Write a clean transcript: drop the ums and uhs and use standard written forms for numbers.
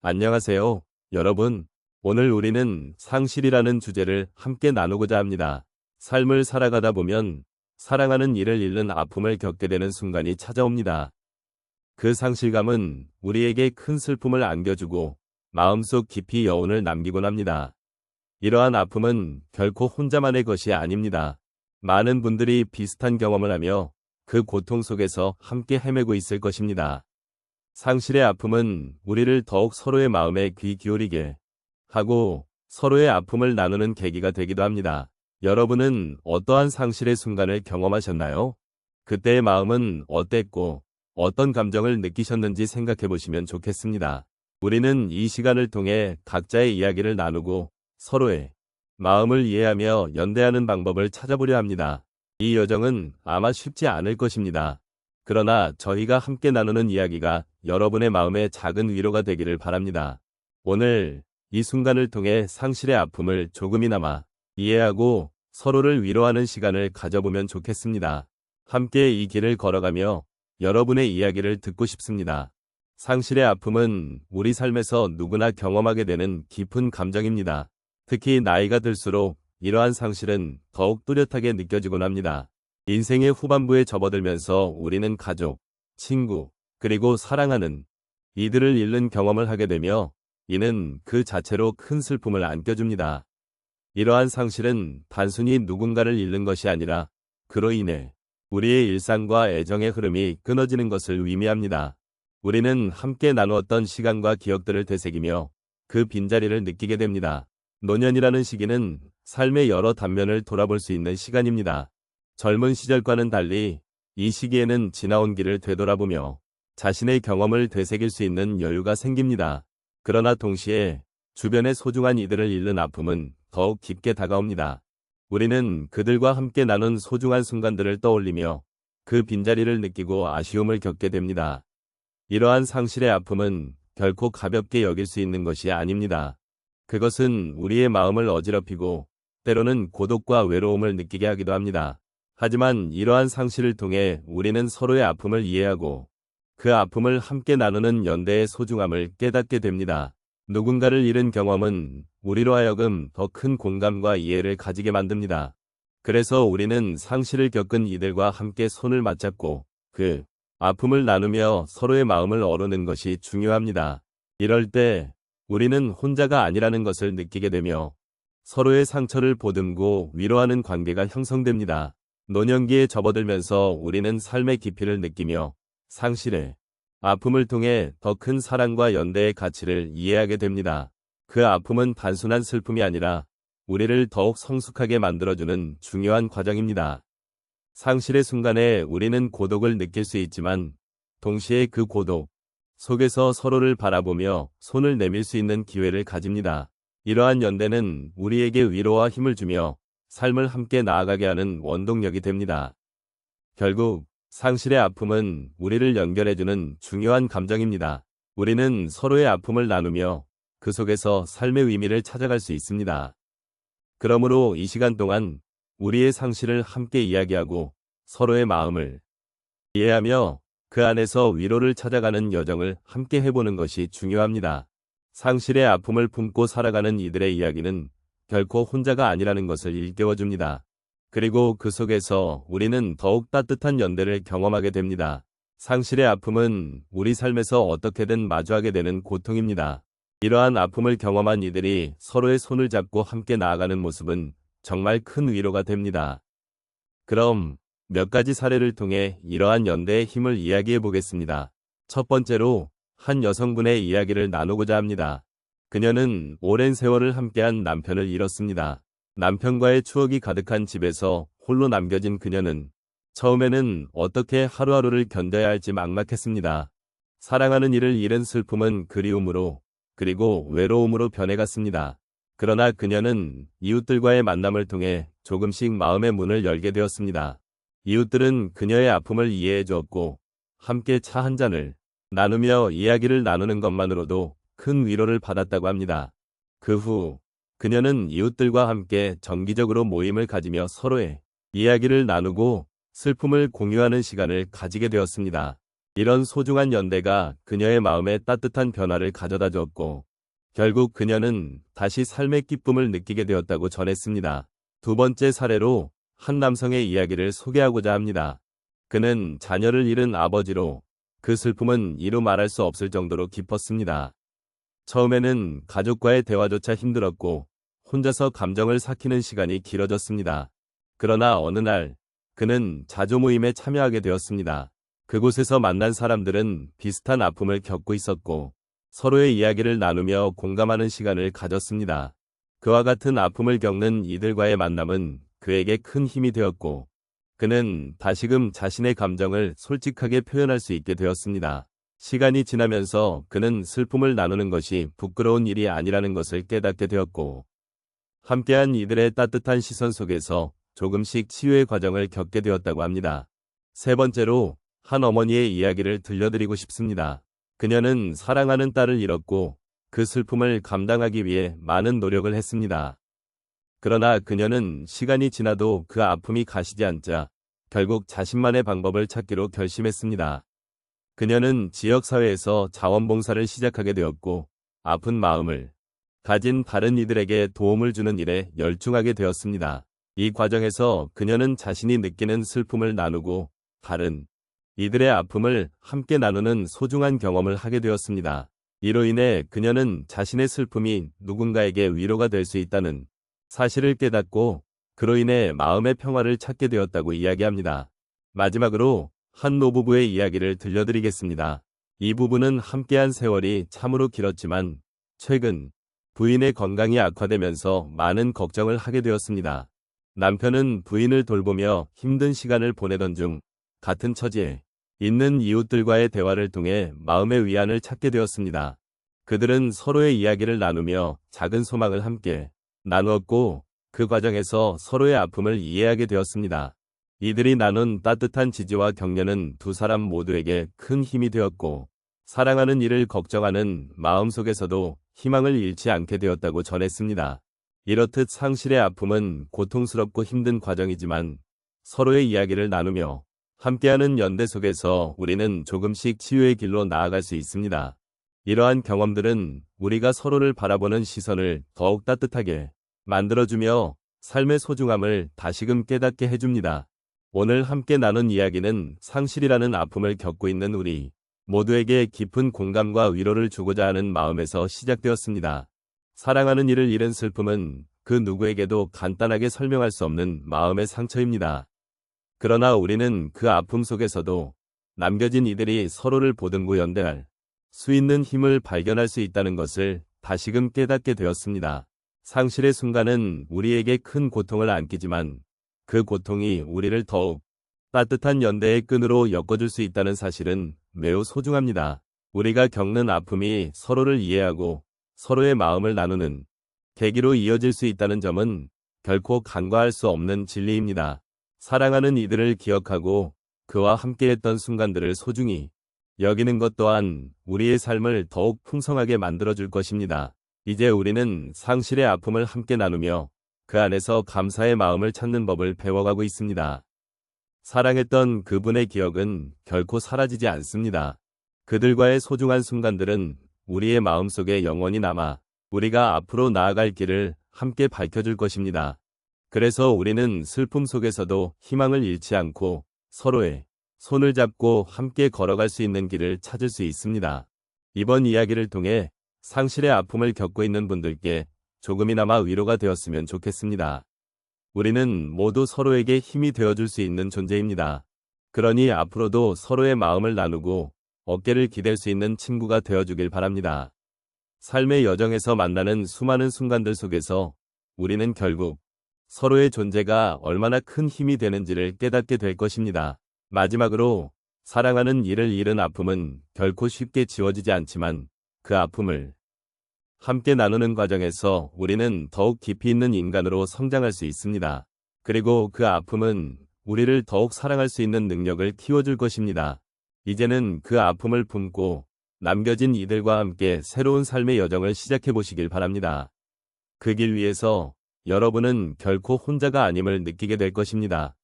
안녕하세요, 여러분. 오늘 우리는 상실이라는 주제를 함께 나누고자 합니다. 삶을 살아가다 보면 사랑하는 이를 잃는 아픔을 겪게 되는 순간이 찾아옵니다. 그 상실감은 우리에게 큰 슬픔을 안겨주고 마음속 깊이 여운을 남기곤 합니다. 이러한 아픔은 결코 혼자만의 것이 아닙니다. 많은 분들이 비슷한 경험을 하며 그 고통 속에서 함께 헤매고 있을 것입니다. 상실의 아픔은 우리를 더욱 서로의 마음에 귀 기울이게 하고 서로의 아픔을 나누는 계기가 되기도 합니다. 여러분은 어떠한 상실의 순간을 경험하셨나요? 그때의 마음은 어땠고 어떤 감정을 느끼셨는지 생각해 보시면 좋겠습니다. 우리는 이 시간을 통해 각자의 이야기를 나누고 서로의 마음을 이해하며 연대하는 방법을 찾아보려 합니다. 이 여정은 아마 쉽지 않을 것입니다. 그러나 저희가 함께 나누는 이야기가 여러분의 마음에 작은 위로가 되기를 바랍니다. 오늘 이 순간을 통해 상실의 아픔을 조금이나마 이해하고 서로를 위로하는 시간을 가져보면 좋겠습니다. 함께 이 길을 걸어가며 여러분의 이야기를 듣고 싶습니다. 상실의 아픔은 우리 삶에서 누구나 경험하게 되는 깊은 감정입니다. 특히 나이가 들수록 이러한 상실은 더욱 뚜렷하게 느껴지곤 합니다. 인생의 후반부에 접어들면서 우리는 가족, 친구, 그리고 사랑하는 이들을 잃는 경험을 하게 되며 이는 그 자체로 큰 슬픔을 안겨줍니다. 이러한 상실은 단순히 누군가를 잃는 것이 아니라 그로 인해 우리의 일상과 애정의 흐름이 끊어지는 것을 의미합니다. 우리는 함께 나누었던 시간과 기억들을 되새기며 그 빈자리를 느끼게 됩니다. 노년이라는 시기는 삶의 여러 단면을 돌아볼 수 있는 시간입니다. 젊은 시절과는 달리 이 시기에는 지나온 길을 되돌아보며 자신의 경험을 되새길 수 있는 여유가 생깁니다. 그러나 동시에 주변의 소중한 이들을 잃는 아픔은 더욱 깊게 다가옵니다. 우리는 그들과 함께 나눈 소중한 순간들을 떠올리며 그 빈자리를 느끼고 아쉬움을 겪게 됩니다. 이러한 상실의 아픔은 결코 가볍게 여길 수 있는 것이 아닙니다. 그것은 우리의 마음을 어지럽히고 때로는 고독과 외로움을 느끼게 하기도 합니다. 하지만 이러한 상실을 통해 우리는 서로의 아픔을 이해하고 그 아픔을 함께 나누는 연대의 소중함을 깨닫게 됩니다. 누군가를 잃은 경험은 우리로 하여금 더 큰 공감과 이해를 가지게 만듭니다. 그래서 우리는 상실을 겪은 이들과 함께 손을 맞잡고 그 아픔을 나누며 서로의 마음을 어루는 것이 중요합니다. 이럴 때 우리는 혼자가 아니라는 것을 느끼게 되며 서로의 상처를 보듬고 위로하는 관계가 형성됩니다. 노년기에 접어들면서 우리는 삶의 깊이를 느끼며 상실의 아픔을 통해 더 큰 사랑과 연대의 가치를 이해하게 됩니다. 그 아픔은 단순한 슬픔이 아니라 우리를 더욱 성숙하게 만들어주는 중요한 과정입니다. 상실의 순간에 우리는 고독을 느낄 수 있지만 동시에 그 고독 속에서 서로를 바라보며 손을 내밀 수 있는 기회를 가집니다. 이러한 연대는 우리에게 위로와 힘을 주며 삶을 함께 나아가게 하는 원동력이 됩니다. 결국 상실의 아픔은 우리를 연결해주는 중요한 감정입니다. 우리는 서로의 아픔을 나누며 그 속에서 삶의 의미를 찾아갈 수 있습니다. 그러므로 이 시간 동안 우리의 상실을 함께 이야기하고 서로의 마음을 이해하며 그 안에서 위로를 찾아가는 여정을 함께 해보는 것이 중요합니다. 상실의 아픔을 품고 살아가는 이들의 이야기는 결코 혼자가 아니라는 것을 일깨워줍니다. 그리고 그 속에서 우리는 더욱 따뜻한 연대를 경험하게 됩니다. 상실의 아픔은 우리 삶에서 어떻게든 마주하게 되는 고통입니다. 이러한 아픔을 경험한 이들이 서로의 손을 잡고 함께 나아가는 모습은 정말 큰 위로가 됩니다. 그럼 몇 가지 사례를 통해 이러한 연대의 힘을 이야기해 보겠습니다. 첫 번째로 한 여성분의 이야기를 나누고자 합니다. 그녀는 오랜 세월을 함께한 남편을 잃었습니다. 남편과의 추억이 가득한 집에서 홀로 남겨진 그녀는 처음에는 어떻게 하루하루를 견뎌야 할지 막막했습니다. 사랑하는 이를 잃은 슬픔은 그리움으로 그리고 외로움으로 변해갔습니다. 그러나 그녀는 이웃들과의 만남을 통해 조금씩 마음의 문을 열게 되었습니다. 이웃들은 그녀의 아픔을 이해해 주었고 함께 차 한 잔을 나누며 이야기를 나누는 것만으로도 큰 위로를 받았다고 합니다. 그 후 그녀는 이웃들과 함께 정기적으로 모임을 가지며 서로의 이야기를 나누고 슬픔을 공유하는 시간을 가지게 되었습니다. 이런 소중한 연대가 그녀의 마음에 따뜻한 변화를 가져다 주었고, 결국 그녀는 다시 삶의 기쁨을 느끼게 되었다고 전했습니다. 두 번째 사례로 한 남성의 이야기를 소개하고자 합니다. 그는 자녀를 잃은 아버지로 그 슬픔은 이루 말할 수 없을 정도로 깊었습니다. 처음에는 가족과의 대화조차 힘들었고 혼자서 감정을 삭히는 시간이 길어졌습니다. 그러나 어느 날 그는 자조 모임에 참여하게 되었습니다. 그곳에서 만난 사람들은 비슷한 아픔을 겪고 있었고 서로의 이야기를 나누며 공감하는 시간을 가졌습니다. 그와 같은 아픔을 겪는 이들과의 만남은 그에게 큰 힘이 되었고 그는 다시금 자신의 감정을 솔직하게 표현할 수 있게 되었습니다. 시간이 지나면서 그는 슬픔을 나누는 것이 부끄러운 일이 아니라는 것을 깨닫게 되었고 함께한 이들의 따뜻한 시선 속에서 조금씩 치유의 과정을 겪게 되었다고 합니다. 세 번째로 한 어머니의 이야기를 들려드리고 싶습니다. 그녀는 사랑하는 딸을 잃었고 그 슬픔을 감당하기 위해 많은 노력을 했습니다. 그러나 그녀는 시간이 지나도 그 아픔이 가시지 않자 결국 자신만의 방법을 찾기로 결심했습니다. 그녀는 지역사회에서 자원봉사를 시작하게 되었고 아픈 마음을 가진 다른 이들에게 도움을 주는 일에 열중하게 되었습니다. 이 과정에서 그녀는 자신이 느끼는 슬픔을 나누고 다른 이들의 아픔을 함께 나누는 소중한 경험을 하게 되었습니다. 이로 인해 그녀는 자신의 슬픔이 누군가에게 위로가 될 수 있다는 사실을 깨닫고 그로 인해 마음의 평화를 찾게 되었다고 이야기합니다. 마지막으로 한 노부부의 이야기를 들려드리겠습니다. 이 부부는 함께한 세월이 참으로 길었지만 최근 부인의 건강이 악화되면서 많은 걱정을 하게 되었습니다. 남편은 부인을 돌보며 힘든 시간을 보내던 중 같은 처지에 있는 이웃들과의 대화를 통해 마음의 위안을 찾게 되었습니다. 그들은 서로의 이야기를 나누며 작은 소망을 함께 나누었고 그 과정에서 서로의 아픔을 이해하게 되었습니다. 이들이 나눈 따뜻한 지지와 격려는 두 사람 모두에게 큰 힘이 되었고 사랑하는 이를 걱정하는 마음속에서도 희망을 잃지 않게 되었다고 전했습니다. 이렇듯 상실의 아픔은 고통스럽고 힘든 과정이지만 서로의 이야기를 나누며 함께하는 연대 속에서 우리는 조금씩 치유의 길로 나아갈 수 있습니다. 이러한 경험들은 우리가 서로를 바라보는 시선을 더욱 따뜻하게 만들어주며 삶의 소중함을 다시금 깨닫게 해줍니다. 오늘 함께 나눈 이야기는 상실이라는 아픔을 겪고 있는 우리 모두에게 깊은 공감과 위로를 주고자 하는 마음에서 시작되었습니다. 사랑하는 이를 잃은 슬픔은 그 누구에게도 간단하게 설명할 수 없는 마음의 상처입니다. 그러나 우리는 그 아픔 속에서도 남겨진 이들이 서로를 보듬고 연대할 수 있는 힘을 발견할 수 있다는 것을 다시금 깨닫게 되었습니다. 상실의 순간은 우리에게 큰 고통을 안기지만 그 고통이 우리를 더욱 따뜻한 연대의 끈으로 엮어줄 수 있다는 사실은 매우 소중합니다. 우리가 겪는 아픔이 서로를 이해하고 서로의 마음을 나누는 계기로 이어질 수 있다는 점은 결코 간과할 수 없는 진리입니다. 사랑하는 이들을 기억하고 그와 함께했던 순간들을 소중히 여기는 것 또한 우리의 삶을 더욱 풍성하게 만들어줄 것입니다. 이제 우리는 상실의 아픔을 함께 나누며 그 안에서 감사의 마음을 찾는 법을 배워가고 있습니다. 사랑했던 그분의 기억은 결코 사라지지 않습니다. 그들과의 소중한 순간들은 우리의 마음속에 영원히 남아 우리가 앞으로 나아갈 길을 함께 밝혀줄 것입니다. 그래서 우리는 슬픔 속에서도 희망을 잃지 않고 서로의 손을 잡고 함께 걸어갈 수 있는 길을 찾을 수 있습니다. 이번 이야기를 통해 상실의 아픔을 겪고 있는 분들께 조금이나마 위로가 되었으면 좋겠습니다. 우리는 모두 서로에게 힘이 되어줄 수 있는 존재입니다. 그러니 앞으로도 서로의 마음을 나누고 어깨를 기댈 수 있는 친구가 되어주길 바랍니다. 삶의 여정에서 만나는 수많은 순간들 속에서 우리는 결국 서로의 존재가 얼마나 큰 힘이 되는지를 깨닫게 될 것입니다. 마지막으로 사랑하는 이를 잃은 아픔은 결코 쉽게 지워지지 않지만 그 아픔을 함께 나누는 과정에서 우리는 더욱 깊이 있는 인간으로 성장할 수 있습니다. 그리고 그 아픔은 우리를 더욱 사랑할 수 있는 능력을 키워줄 것입니다. 이제는 그 아픔을 품고 남겨진 이들과 함께 새로운 삶의 여정을 시작해 보시길 바랍니다. 그 길 위에서 여러분은 결코 혼자가 아님을 느끼게 될 것입니다.